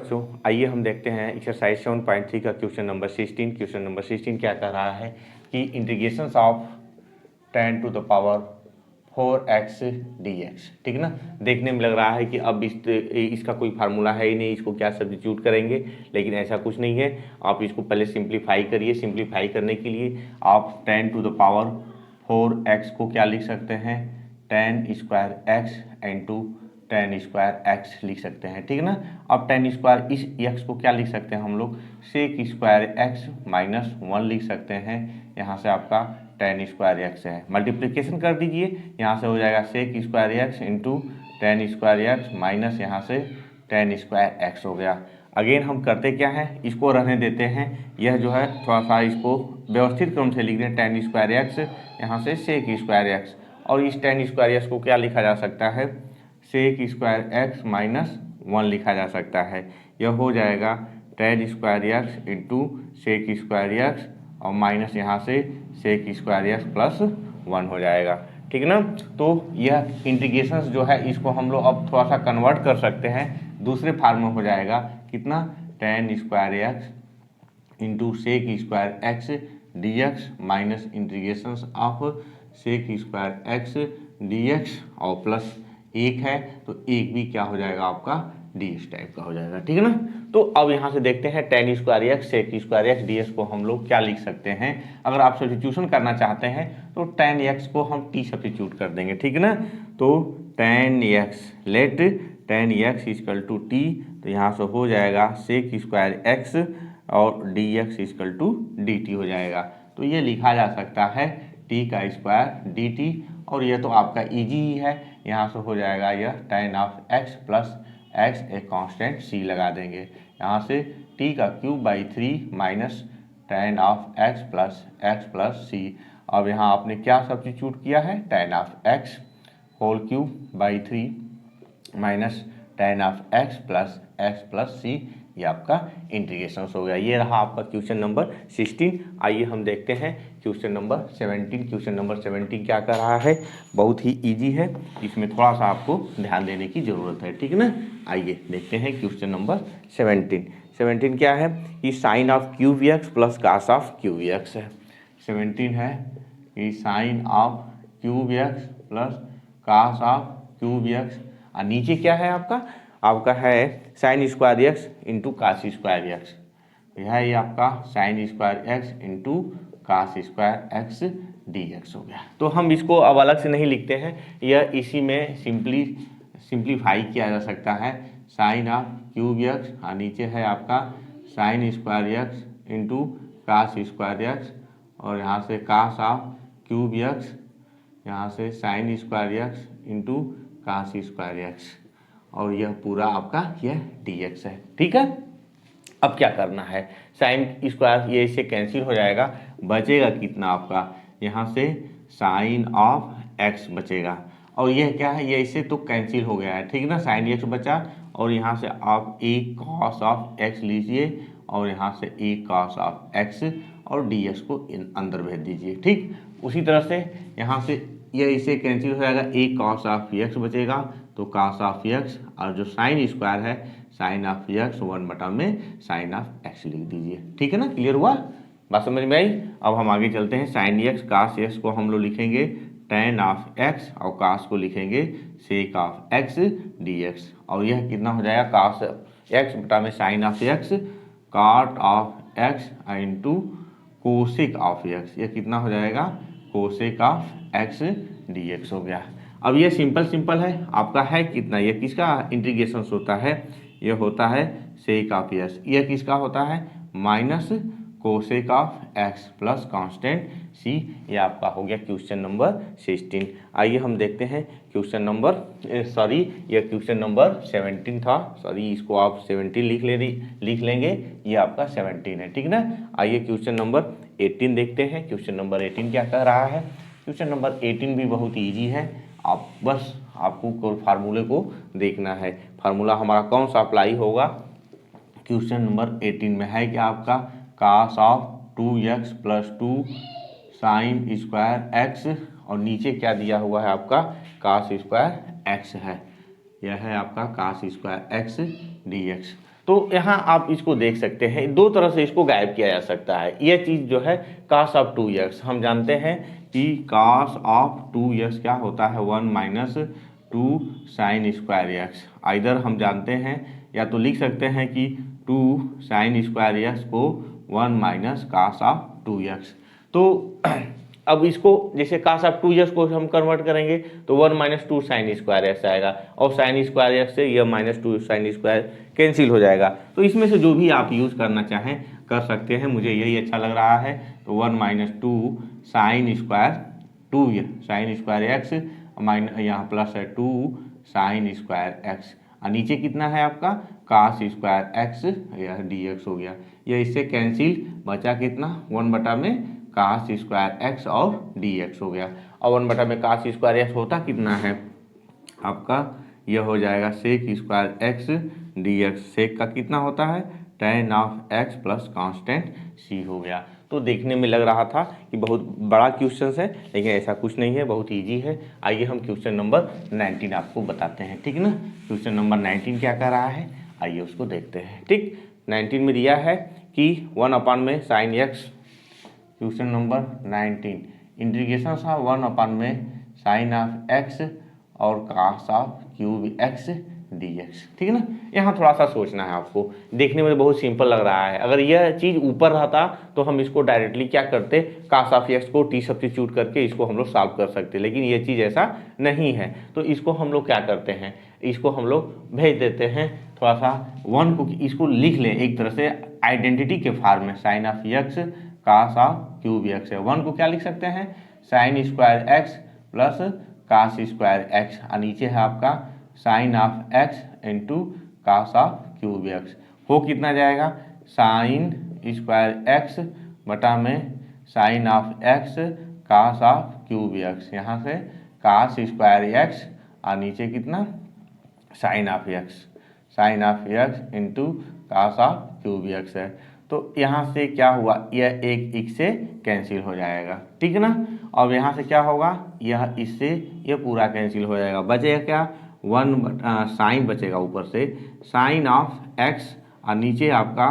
बच्चों, आइए हम देखते हैं एक्सरसाइज 7.3 का क्वेश्चन नंबर 16। क्वेश्चन नंबर 16 क्या कर रहा है कि integrations of 10 to the power 4x dx। ठीक है ना। देखने में लग रहा है कि अब इसका कोई फार्मूला है ही नहीं, इसको क्या सब्स्टिट्यूट करेंगे, लेकिन ऐसा कुछ नहीं है। आप इसको पहले सिंप्लीफाई करिए। सिंप्लीफाई करने के लिए आप 10 टू द पावर 4x को क्या लिख सकते हैं, 10 square x into 10 square x लिख सकते हैं। ठीक है ना। अब 10 स्क्वायर इस x को क्या लिख सकते हैं हम लोग, सेक स्क्वायर x माइनस 1 लिख सकते हैं। यहाँ से आपका 10 स्क्वायर एक्स है, मल्टीप्लिकेशन कर दीजिए। यहाँ से हो जाएगा sec square x into 10 square x minus यहाँ से 10 स्क्वायर एक्स हो गया। अगेन हम करते क्या है, इसको रहने देते हैं। यह जो है थोड़ा सा इसको व्यवस्थित क्रम से लिख दें, 10 स्क्वायर एक्स यहाँ से सेक स्क्वायर एक्स, और इस 10 स्क्वायर एक्स को क्या लिखा जा सकता है, सेक स्क्वायर एक्स माइनस 1 लिखा जा सकता है। यह हो जाएगा 10 square x into sec square x और माइनस यहाँ से सेक स्क्वायर एक्स प्लस 1 हो जाएगा। ठीक है ना। तो यह इंटीग्रेशन जो है इसको हम लोग अब थोड़ा सा कन्वर्ट कर सकते हैं, दूसरे फार्म में हो जाएगा कितना, 10 square x into sec square x d x minus integration of sec square x d x और प्लस एक है तो एक भी क्या हो जाएगा आपका डी एस टाइप का हो जाएगा। ठीक है ना। तो अब यहाँ से देखते हैं 10 square x sec square x d s को हम लोग क्या लिख सकते हैं। अगर आप सब्स्टिट्यूशन करना चाहते हैं तो 10 एक्स को हम टी सब्स्टिट्यूट कर देंगे। ठीक है ना। तो 10 x let 10 x is equal to t, तो यहाँ से हो जाएगा सेक स्क्वायर एक्स और d x is equal to d t हो जाएगा। तो ये लिखा जा सकता है टी का स्क्वायर डी टी, और यह तो आपका इजी ही है। यहाँ से हो जाएगा यह tan of x plus x एक कांस्टेंट c लगा देंगे। यहाँ से t का cube by 3 minus tan of x plus c। अब यहाँ आपने क्या सब्स्टिट्यूट किया है, tan of x whole cube by 3 minus tan of x plus c, ये आपका इंटीग्रेशन हो गया। ये रहा आपका क्वेश्चन नंबर 16। आइए हम देखते हैं क्वेश्चन नंबर 17। क्वेश्चन नंबर 17 क्या कर रहा है, बहुत ही इजी है, इसमें थोड़ा सा आपको ध्यान देने की ज़रूरत है। ठीक है ना। आइए देखते हैं क्वेश्चन नंबर 17। 17 क्या है कि sine of cube x plus cos of cube x है। 17 है कि sine of cube x plus cos of cube x, और नीचे क्या है आपका है sine square x into cos square x. यह है ये आपका sine square x into cos square x d x हो गया। तो हम इसको अब अलग से नहीं लिखते हैं, यह इसी में सिंप्लीफाई किया जा सकता है। साइन ऑफ क्यूब एक्स और नीचे है आपका sine square x into cos square x, और यहाँ से कास ऑफ क्यूब एक्स, यहाँ से sine square x into cos square x, और यह पूरा आपका यह डी एक्स है। ठीक है। अब क्या करना है, साइन स्क्वायर ये इससे कैंसिल हो जाएगा, बचेगा कितना आपका, यहाँ से साइन ऑफ एक्स बचेगा, और यह क्या है, ये इससे तो कैंसिल हो गया है। ठीक है ना। साइन एक्स बचा, और यहाँ से आप एक कॉस ऑफ एक्स लीजिए, और यहाँ से एक कॉस ऑफ एक्स, और डी एक्स को अंदर भेज दीजिए। ठीक, उसी तरह से यहाँ से यह इसे कैंसिल हो जाएगा, एक कॉस ऑफ एक्स बचेगा, तो कॉस ऑफ एक्स, और जो साइन स्क्वायर है साइन ऑफ एक्स 1 में साइन ऑफ एक्स लिख दीजिए। ठीक है ना। क्लियर हुआ, बात समझ में आई। अब हम आगे चलते हैं। साइन एक्स कास एक्स को हम लोग लिखेंगे tan ऑफ एक्स, और कास को लिखेंगे sec of x d x, और यह कितना हो जाएगा, कास एक्स बटा में sine of x cot of x into cosec of x, यह कितना हो जाएगा, cosec of x d x हो गया। अब ये सिंपल है आपका, है कितना, ये किसका इंटीग्रेशन होता है, ये होता है सेक ऑफ एक्स, यह किसका होता है, minus cosec of x plus constant c. ये आपका हो गया क्वेश्चन नंबर 16। आइए हम देखते हैं क्वेश्चन नंबर ये क्वेश्चन नंबर 17 था, इसको आप 17 लिख लेंगे, ये आपका 17 है। ठीक ना। आइए क्वेश्चन नंबर 18 देखते हैं। क्वेश्चन नंबर 18 क्या कह रहा है, क्वेश्चन नंबर 18 भी बहुत ईजी है, आप बस आपको फार्मूले को देखना है। फार्मूला हमारा कौन सा अप्लाई होगा, क्वेश्चन नंबर 18 में है कि आपका cos of 2x plus 2 sine square x, और नीचे क्या दिया हुआ है आपका कास स्क्वायर एक्स है, यह है आपका cos square x d x. तो यहाँ आप इसको देख सकते हैं, दो तरह से इसको गायब किया जा सकता है। यह चीज़ जो है cos ऑफ 2x, हम जानते हैं कि cos ऑफ 2x क्या होता है 1 माइनस 2 साइन स्क्वायर एक्स। इधर हम जानते हैं या तो लिख सकते हैं कि 2 साइन स्क्वायर एक्स को 1 माइनस cos ऑफ 2x। तो अब इसको जैसे cos ऑफ 2x को हम कन्वर्ट करेंगे तो 1 माइनस 2 साइन स्क्वायर एक्स आएगा, और साइन स्क्वायर एक्स से यह माइनस 2 साइन स्क्वायर कैंसिल हो जाएगा। तो इसमें से जो भी आप यूज़ करना चाहें कर सकते हैं, मुझे यही अच्छा लग रहा है। तो 1 minus 2 sine square 2 sine square x minus यहाँ प्लस है 2 साइन स्क्वायर एक्स, और नीचे कितना है आपका cos स्क्वायर एक्स, यह dx हो गया। यह इससे कैंसिल, बचा कितना 1 बटा में cos स्क्वायर एक्स और dx हो गया। और 1 बटा में cos स्क्वायर एक्स होता कितना है आपका, यह हो जाएगा sec स्क्वायर एक्स dx। सेक का कितना होता है tan of x plus constant c हो गया। तो देखने में लग रहा था कि बहुत बड़ा क्वेश्चन है, लेकिन ऐसा कुछ नहीं है, बहुत इजी है। आइए हम क्वेश्चन नंबर 19 आपको बताते हैं, ठीक ना। क्वेश्चन नंबर 19 क्या कर रहा है, आइए उसको देखते हैं। ठीक, 19 में दिया है कि 1 अपान में sine x, question number 19 integration था 1 अपान में साइन ऑफ एक्स और cos of cube x dx, ठीक है ना। यहाँ थोड़ा सा सोचना है आपको, देखने में बहुत सिंपल लग रहा है। अगर यह चीज़ ऊपर रहता तो हम इसको डायरेक्टली क्या करते, कास ऑफ एक्स को टी सब्स्टिट्यूट करके इसको हम लोग सॉल्व कर सकते, लेकिन ये चीज़ ऐसा नहीं है। तो इसको हम लोग क्या करते हैं, इसको हम लोग भेज देते हैं थोड़ा सा 1 को, इसको लिख लें एक तरह से आइडेंटिटी के फॉर्म में, sine of x cos of cube x है। 1 को क्या लिख सकते हैं sine square x plus cos square x, और नीचे है आपका sine of x into cos of cube x. हो कितना जाएगा साइन स्क्वायर एक्स बटा में sine of x cos of cube x, यहाँ से कास स्क्वायर एक्स और नीचे कितना sine of x into cos of cube x है। तो यहाँ से क्या हुआ, यह एक से कैंसिल हो जाएगा, ठीक है ना। अब यहाँ से क्या होगा, यह इससे यह पूरा कैंसिल हो जाएगा, बचेगा क्या 1 साइन बचेगा, ऊपर से साइन ऑफ एक्स और नीचे आपका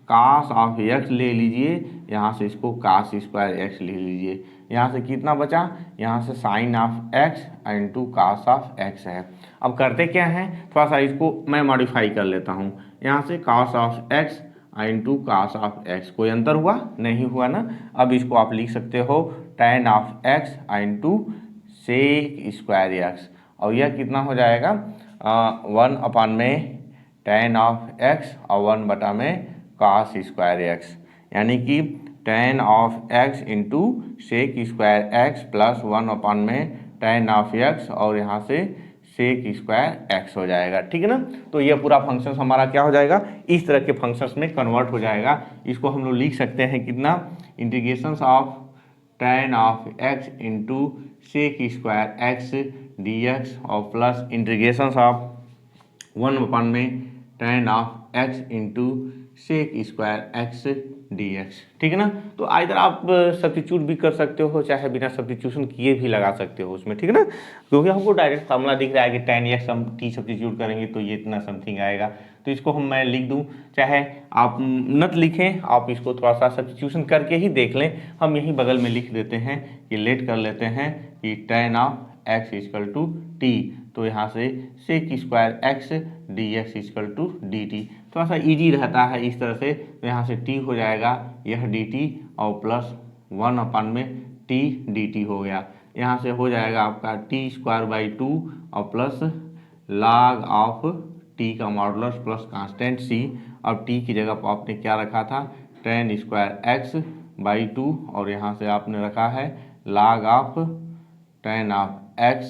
कास ऑफ एक्स ले लीजिए, यहाँ से इसको कास स्क्वायर एक्स ले लीजिए। यहाँ से कितना बचा, यहाँ से sine of x into cos of x है। अब करते क्या है, थोड़ा सा इसको मैं मॉडिफाई कर लेता हूँ। यहाँ से cos of x into cos of x, कोई अंतर हुआ नहीं हुआ ना। अब इसको आप लिख सकते हो tan of x into sec square x, और यह कितना हो जाएगा 1 अपान में tan ऑफ एक्स और 1 बटा में कास स्क्वायर एक्स, यानी कि tan of x into sec square x plus 1 upon में tan ऑफ एक्स और यहाँ से सेक स्क्वायर एक्स हो जाएगा, ठीक है ना। तो यह पूरा फंक्शन हमारा क्या हो जाएगा, इस तरह के फंक्शंस में कन्वर्ट हो जाएगा। इसको हम लोग लिख सकते हैं कितना, integration of tan of x into sec square x dx और प्लस इंटीग्रेशन ऑफ 1 अपान में tan of x into sec square x dx, ठीक है ना। तो इधर आप सब्स्टिट्यूट भी कर सकते हो, चाहे बिना सब्स्टिट्यूशन किए भी लगा सकते हो उसमें, ठीक है ना, क्योंकि हमको डायरेक्ट फार्मूला दिख रहा है कि tan x हम t सब्स्टिट्यूट करेंगे तो ये इतना समथिंग आएगा। तो इसको मैं लिख दूं, चाहे आप नत लिखें, आप इसको थोड़ा सा सब्स्टिट्यूशन करके ही देख लें। हम यहीं बगल में लिख देते हैं कि लेट कर लेते हैं कि tan of x equal to t, तो यहाँ से sec square x d x equal to d t, थोड़ा सा इजी रहता है इस तरह से। तो यहाँ से टी हो जाएगा यह डी टी और प्लस 1 अपान में टी डी टी हो गया। यहाँ से हो जाएगा आपका टी स्क्वायर बाई 2 और प्लस लॉग ऑफ टी का मॉडुलस प्लस कांस्टेंट सी। अब टी की जगह पर आपने क्या रखा था tan स्क्वायर एक्स बाई 2 और यहाँ से आपने रखा है log of tan of x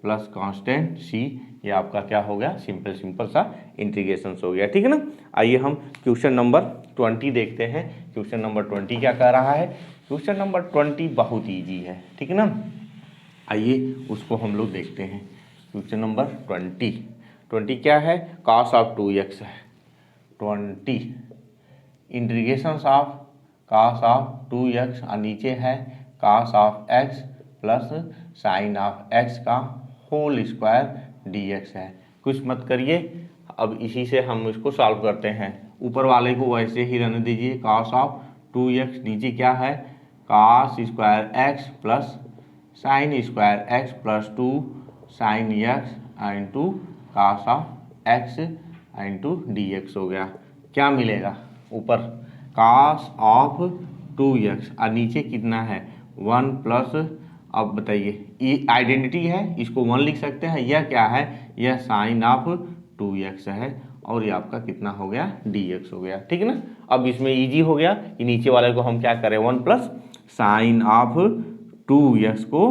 plus constant c. ये आपका क्या हो गया, सिंपल सा इंटीग्रेशन हो गया, ठीक है ना। आइए हम क्वेश्चन नंबर 20 देखते हैं। क्वेश्चन नंबर 20 क्या कह रहा है, क्वेश्चन नंबर 20 बहुत ईजी है, ठीक है ना। आइए उसको हम लोग देखते हैं। क्वेश्चन नंबर 20 क्या है, cos ऑफ 2x है। 20 integration of cos of 2x और नीचे है cos of x plus sign of x का होल स्क्वायर dx है। कुछ मत करिए, अब इसी से हम इसको सॉल्व करते हैं। ऊपर वाले को वैसे ही रहने दीजिए, cos ऑफ 2x, नीचे क्या है cos square x plus sign square x plus 2 sine x into cos of x into D x हो गया। क्या मिलेगा ऊपर cos ऑफ 2x और नीचे कितना है 1 प्लस, अब बताइए ये आइडेंटिटी है, इसको 1 लिख सकते हैं। यह क्या है, यह साइन ऑफ 2x है और ये आपका कितना हो गया dx हो गया, ठीक है ना। अब इसमें इजी हो गया कि नीचे वाले को हम क्या करें 1 प्लस साइन ऑफ 2x को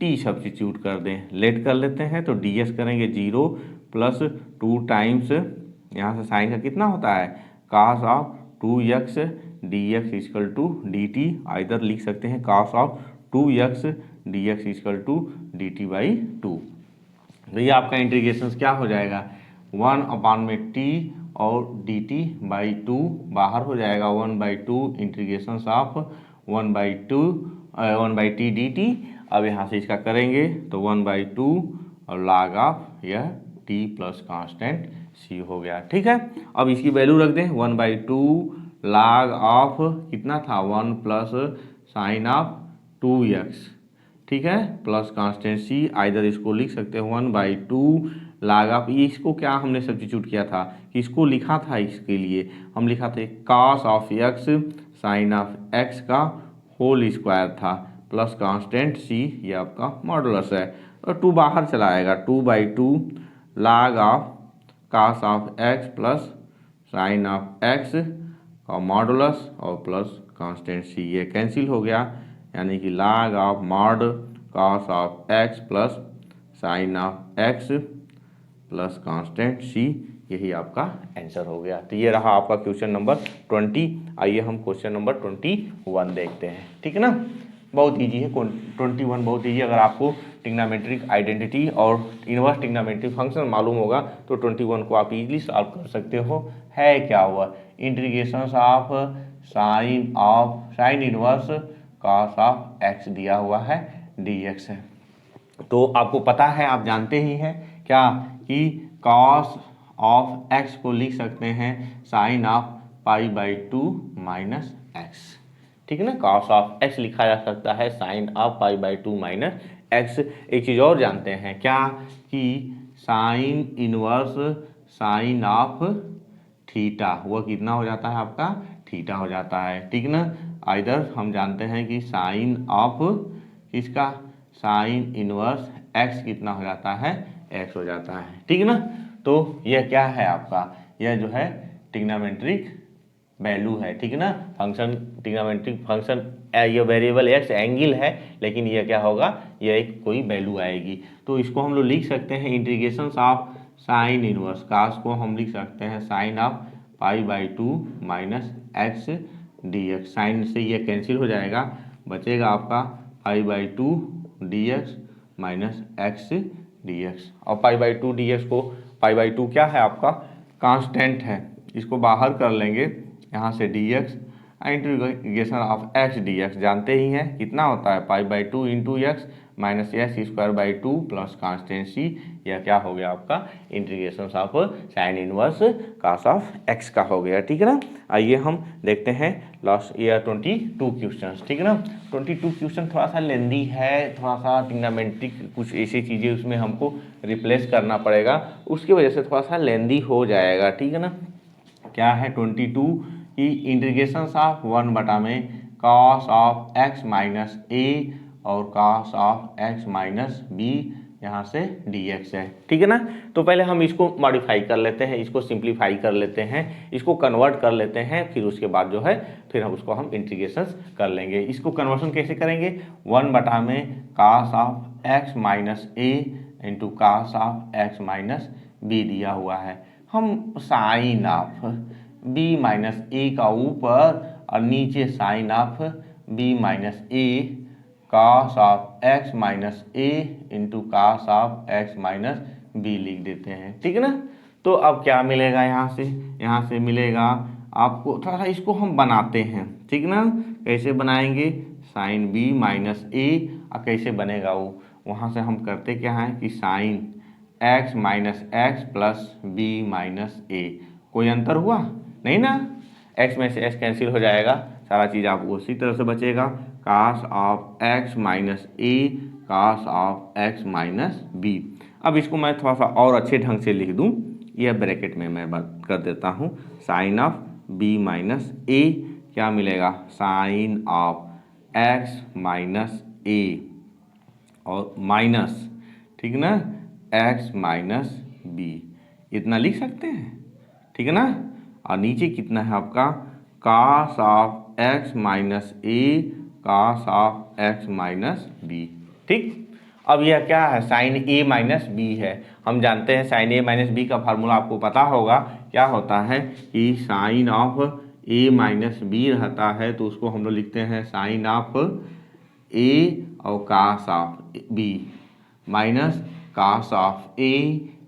t सब्स्टिट्यूट कर दें, लेट कर लेते हैं तो ds करेंगे 0 प्लस 2 टाइम्स यहाँ से साइन का कितना होता है cos of 2x dx equal to dt, इधर लिख सकते हैं cos of 2x dx equal to dt by 2। तो ये आपका इंटीग्रेशन क्या हो जाएगा 1 अपान में t और dt बाई 2 बाहर हो जाएगा 1/2 integration of 1 by T dt। अब यहाँ से इसका करेंगे तो 1/2 और log ऑफ यह t प्लस कांस्टेंट c हो गया, ठीक है। अब इसकी वैल्यू रख दें 1/2 log ऑफ कितना था 1 प्लस साइन ऑफ 2x, ठीक है, प्लस कांस्टेंट c, आइदर इसको लिख सकते हैं 1/2 log ऑफ, ये इसको क्या हमने सब्स्टिट्यूट किया था कि इसको लिखा था, इसके लिए हम लिखा था cos of x sine of x का होल स्क्वायर था प्लस कांस्टेंट c, ये आपका मॉडुलस है और 2 बाहर चला आएगा 2/2 log of cos of x plus sign of x का मॉडुलस और प्लस कांस्टेंट c, ये कैंसिल हो गया, यानी कि log of mod cos of x plus sign of x plus constant c, यही आपका आंसर हो गया। तो ये रहा आपका क्वेश्चन नंबर 20। आइए हम क्वेश्चन नंबर 21 देखते हैं, ठीक है ना। बहुत इजी है 21, बहुत इजी। अगर आपको ट्रिग्नोमेट्रिक आइडेंटिटी और इनवर्स ट्रिग्नोमेट्रिक फंक्शन मालूम होगा तो 21 को आप इजीली सॉल्व कर सकते हो। है क्या हुआ integration of sine inverse cos of x दिया हुआ है dx है। तो आपको पता है, आप जानते ही हैं क्या कि cos ऑफ x को लिख सकते हैं साइन ऑफ π/2 माइनस x, ठीक है ना। cos ऑफ x लिखा जा सकता है साइन ऑफ π/2 माइनस x। एक चीज़ और जानते हैं क्या कि sine inverse sine of theta वो कितना हो जाता है आपका थीटा हो जाता है, ठीक ना। इधर हम जानते हैं कि साइन ऑफ इसका साइन इनवर्स x कितना हो जाता है x हो जाता है, ठीक है ना। तो यह क्या है आपका, यह जो है ट्रिग्नोमेट्रिक वैल्यू है, ठीक है ना। फंक्शन ट्रिग्नोमेट्रिक फंक्शन, ये वेरिएबल x एंगल है, लेकिन यह क्या होगा, यह एक कोई वैल्यू आएगी। तो इसको हम लोग लिख सकते हैं integration of sine inverse, cos को हम लिख सकते हैं sine of π/2 minus x dx। Sine से ये कैंसिल हो जाएगा, बचेगा आपका π/2 dx माइनस x dx। और π/2 dx को, π/2 क्या है आपका कांस्टेंट है, इसको बाहर कर लेंगे यहाँ से dx integration of x dx, जानते ही हैं कितना होता है π/2 into x minus x²/2 plus constant c। यह क्या हो गया आपका integration of sine inverse cos of x का हो गया, ठीक है ना। आइए हम देखते हैं लास्ट ईयर 22 क्वेश्चन, ठीक है ना। 22 क्वेश्चन थोड़ा सा लेंदी है, थोड़ा सा ट्रिग्नोमेट्रिक कुछ ऐसी चीज़ें उसमें हमको रिप्लेस करना पड़ेगा, उसकी वजह से थोड़ा सा लेंदी हो जाएगा, ठीक है ना। क्या है 22 की इंटीग्रेशन ऑफ 1 में cos of x minus a और cos of x minus b यहाँ से dx है, ठीक है ना। तो पहले हम इसको मॉडिफाई कर लेते हैं, इसको सिंप्लीफाई कर लेते हैं, इसको कन्वर्ट कर लेते हैं, फिर उसके बाद जो है फिर हम उसको हम इंटीग्रेशन कर लेंगे। इसको कन्वर्शन कैसे करेंगे 1 में cos of x minus a into cos of x minus b दिया हुआ है, हम sine of b minus a का ऊपर और नीचे sine of b minus a cos of x minus a into cos of x minus b लिख देते हैं, ठीक है ना। तो अब क्या मिलेगा यहाँ से मिलेगा आपको, थोड़ा सा इसको हम बनाते हैं, ठीक ना। कैसे बनाएंगे साइन b माइनस a, और कैसे बनेगा वो, वहाँ से हम करते क्या है कि sine x minus x plus b minus a. कोई अंतर हुआ नहीं ना, एक्स में से एक्स कैंसिल हो जाएगा, सारा चीज़ आपको उसी तरह से बचेगा। Cos of x minus a cos of x minus b. अब इसको मैं थोड़ा सा और अच्छे ढंग से लिख दूं, यह ब्रैकेट में मैं बात कर देता हूं। साइन ऑफ बी माइनस ए क्या मिलेगा, साइन ऑफ एक्स माइनस ए और माइनस, ठीक ना, एक्स माइनस बी, इतना लिख सकते हैं, ठीक है ना। और नीचे कितना है आपका, cos of x minus a cos of x minus b, ठीक। अब यह क्या है, साइन ए माइनस बी है। हम जानते हैं साइन ए माइनस बी का फार्मूला आपको पता होगा, क्या होता है कि sine of A minus B रहता है तो उसको हम लोग लिखते हैं साइन ऑफ ए और cos of B minus cos of a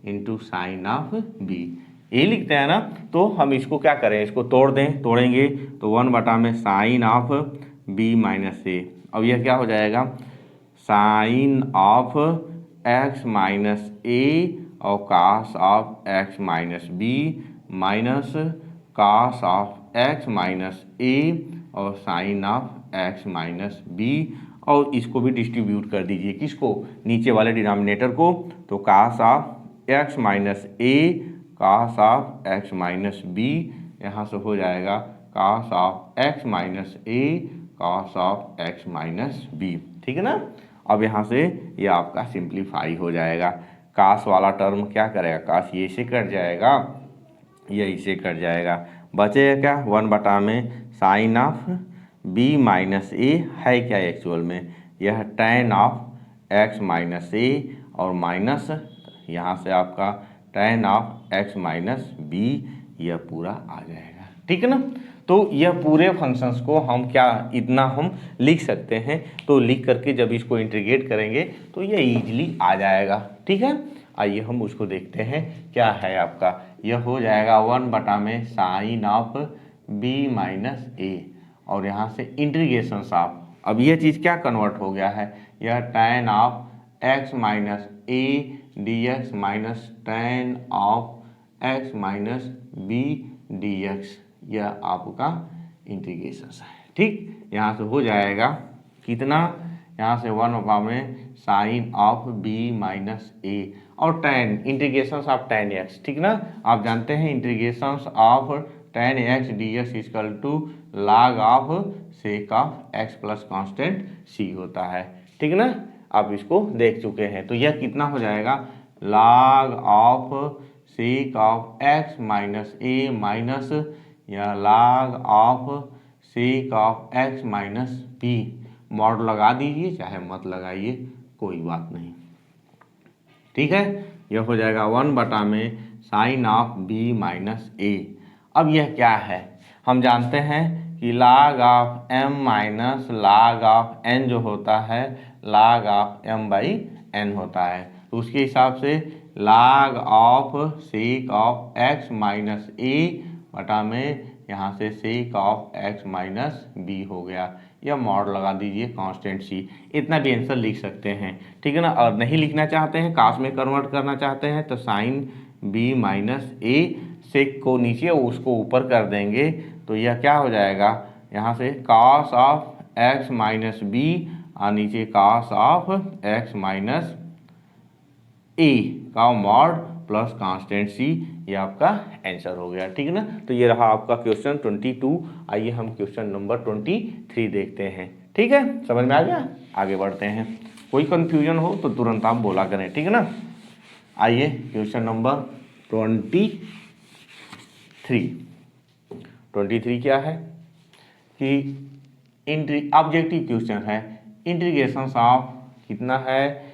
into sine of b, ये लिखते हैं ना। तो हम इसको क्या करें, इसको तोड़ दें, तोड़ेंगे तो 1 में sine of B minus a. अब यह क्या हो जाएगा, साइन ऑफ एक्स माइनस ए और cos of x minus b minus cos of x minus ए और sine of x minus b. और इसको भी डिस्ट्रीब्यूट कर दीजिए, किसको, नीचे वाले डिनोमिनेटर को। तो cos of x minus a cos of x minus b, यहाँ से हो जाएगा cos of x minus a cos of x minus b, ठीक है ना। अब यहाँ से ये आपका सिंप्लीफाई हो जाएगा। कास वाला टर्म क्या करेगा, कास ये से कट जाएगा, ये इसे कट जाएगा, बचेगा क्या 1 में sine of B minus A है क्या एक्चुअल में, यह टैन ऑफ एक्स माइनस ए और माइनस यहाँ से आपका tan of x minus B, यह पूरा आ जाएगा, ठीक है ना। तो यह पूरे फंक्शंस को हम क्या, इतना हम लिख सकते हैं। तो लिख करके जब इसको इंटीग्रेट करेंगे तो यह ईजिली आ जाएगा, ठीक है। आइए हम उसको देखते हैं, क्या है आपका, यह हो जाएगा 1 में साइन ऑफ बी माइनस ए और यहाँ से इंटीग्रेशन ऑफ, अब यह चीज़ क्या कन्वर्ट हो गया है, यह tan of x minus A d x minus tan of x minus B d x, यह आपका इंटीग्रेशन है, ठीक। यहाँ से हो जाएगा कितना, यहाँ से 1 में साइन ऑफ बी माइनस ए और tan integration of tan x, ठीक ना। आप जानते हैं integration of tan x d x equal to log of sec of x plus constant c होता है, ठीक ना। आप इसको देख चुके हैं। तो यह कितना हो जाएगा, log of sec of x minus a minus या log of sec of x minus b, mod लगा दीजिए चाहे मत लगाइए, कोई बात नहीं, ठीक है। यह हो जाएगा 1 में sine of B minus a. अब यह क्या है, हम जानते हैं कि log of m minus log of n जो होता है log of m by n होता है। तो उसके हिसाब से log of sec of x minus a बटा में यहाँ से sec of x minus b हो गया, यह मॉड लगा दीजिए कांस्टेंट सी, इतना भी आंसर लिख सकते हैं, ठीक है ना। और नहीं लिखना चाहते हैं, कास में कन्वर्ट करना चाहते हैं तो साइन बी माइनस ए, सेक को नीचे उसको ऊपर कर देंगे तो यह क्या हो जाएगा, यहाँ से cos of x minus b और नीचे कास ऑफ एक्स माइनस ए का मॉड प्लस कांस्टेंट सी, ये आपका आंसर हो गया, ठीक है ना। तो ये रहा आपका क्वेश्चन 22। आइए हम क्वेश्चन नंबर 23 देखते हैं, ठीक है, समझ में आ गया। आगे बढ़ते हैं, कोई कंफ्यूजन हो तो तुरंत आप बोला करें, ठीक है ना। आइए क्वेश्चन नंबर 23 क्या है कि ऑब्जेक्टिव क्वेश्चन है, इंटीग्रेशन ऑफ कितना है,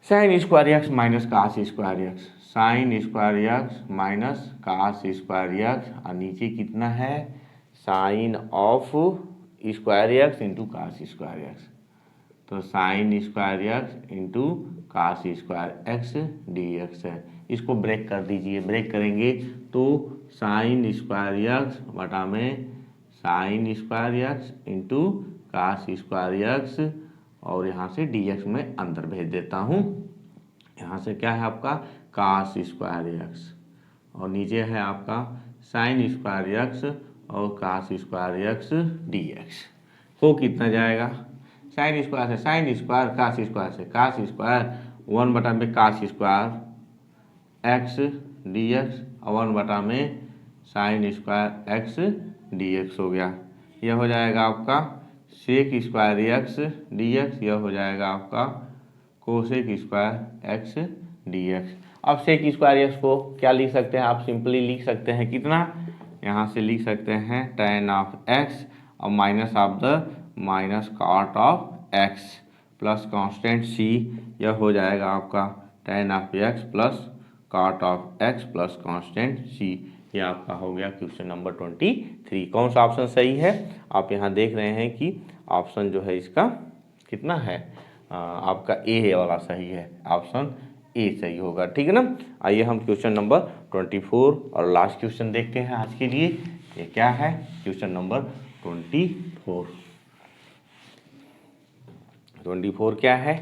sine square x minus cos square x, sine square x minus cos square x और नीचे कितना है sine of square x into cos square x. तो sine square x into cos square x d x है, इसको break कर दीजिए। Break करेंगे तो साइन स्क्वायर एक्स बटा में sine square x into cos square x और यहाँ से डी एक्स में अंदर भेज देता हूँ, यहाँ से क्या है आपका कास स्क्वायर एक्स, और नीचे है आपका साइन स्क्वायर एक्स और cos square x d x. हो कितना जाएगा, साइन स्क्वायर से साइन स्क्वायर, कास स्क्वायर से कास स्क्वायर, 1 बटा में cos square x d x और 1 बटा में sine square x d x हो गया। यह हो जाएगा आपका sec square x d x, यह हो जाएगा आपका cosec square x d x. अब सेक स्क्वायर एक्स को क्या लिख सकते हैं आप, सिंपली लिख सकते हैं कितना, यहाँ से लिख सकते हैं tan ऑफ एक्स और minus of the minus cot of x plus constant c, यह हो जाएगा आपका tan of x plus cot of x plus constant c. ये आपका हो गया क्वेश्चन नंबर 23। कौन सा ऑप्शन सही है, आप यहाँ देख रहे हैं कि ऑप्शन जो है इसका कितना है, आपका ए वाला सही है, ऑप्शन ए सही होगा, ठीक है ना। आइए हम क्वेश्चन नंबर 24 और लास्ट क्वेश्चन देखते हैं आज के लिए। ये क्या है, क्वेश्चन नंबर 24 क्या है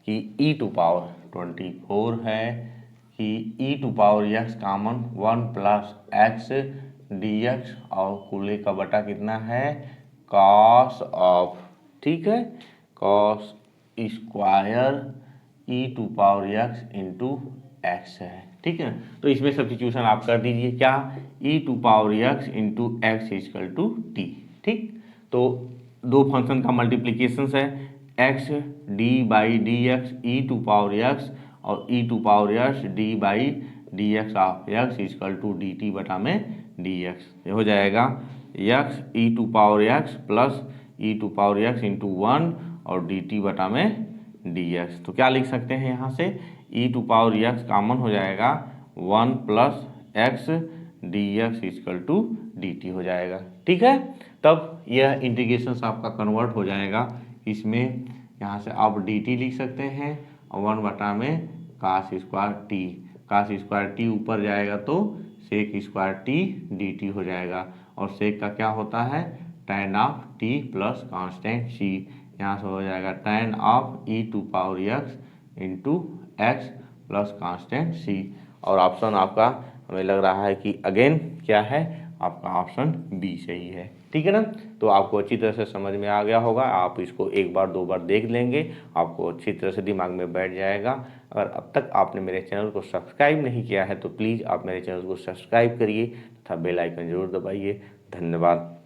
कि e टू पावर 24 है कि e to power x common 1 plus x d x और कूले का बटा कितना है कॉस ऑफ, ठीक है, cos square e to power x into x है, ठीक है। तो इसमें सब्स्टिट्यूशन आप कर दीजिए, क्या e to power x into x is equal to t, ठीक। तो दो फंक्शन का मल्टीप्लीकेशन है, x d by d x e to power x और e to power x d by d x of x is equal to d t बटा में d x. ये हो जाएगा x e to power x plus e to power x into 1 और D t बटा में d x. तो क्या लिख सकते हैं यहाँ से, e to power x common हो जाएगा 1 plus x d x is equal to d t हो जाएगा, ठीक है। तब यह इंटीग्रेशन आपका कन्वर्ट हो जाएगा इसमें, यहाँ से आप डी टी लिख सकते हैं और 1 बटा में cos square t, cos square t ऊपर जाएगा तो sec square t d t हो जाएगा, और सेक का क्या होता है tan of t plus constant c, यहाँ से हो जाएगा tan of e to power x into x plus constant c. और ऑप्शन आपका हमें लग रहा है कि अगेन क्या है आपका ऑप्शन बी सही है, ठीक है ना। तो आपको अच्छी तरह से समझ में आ गया होगा, आप इसको एक बार दो बार देख लेंगे, आपको अच्छी तरह से दिमाग में बैठ जाएगा। अगर अब तक आपने मेरे चैनल को सब्सक्राइब नहीं किया है तो प्लीज़ आप मेरे चैनल को सब्सक्राइब करिए तथा बेल आइकन जरूर दबाइए। धन्यवाद।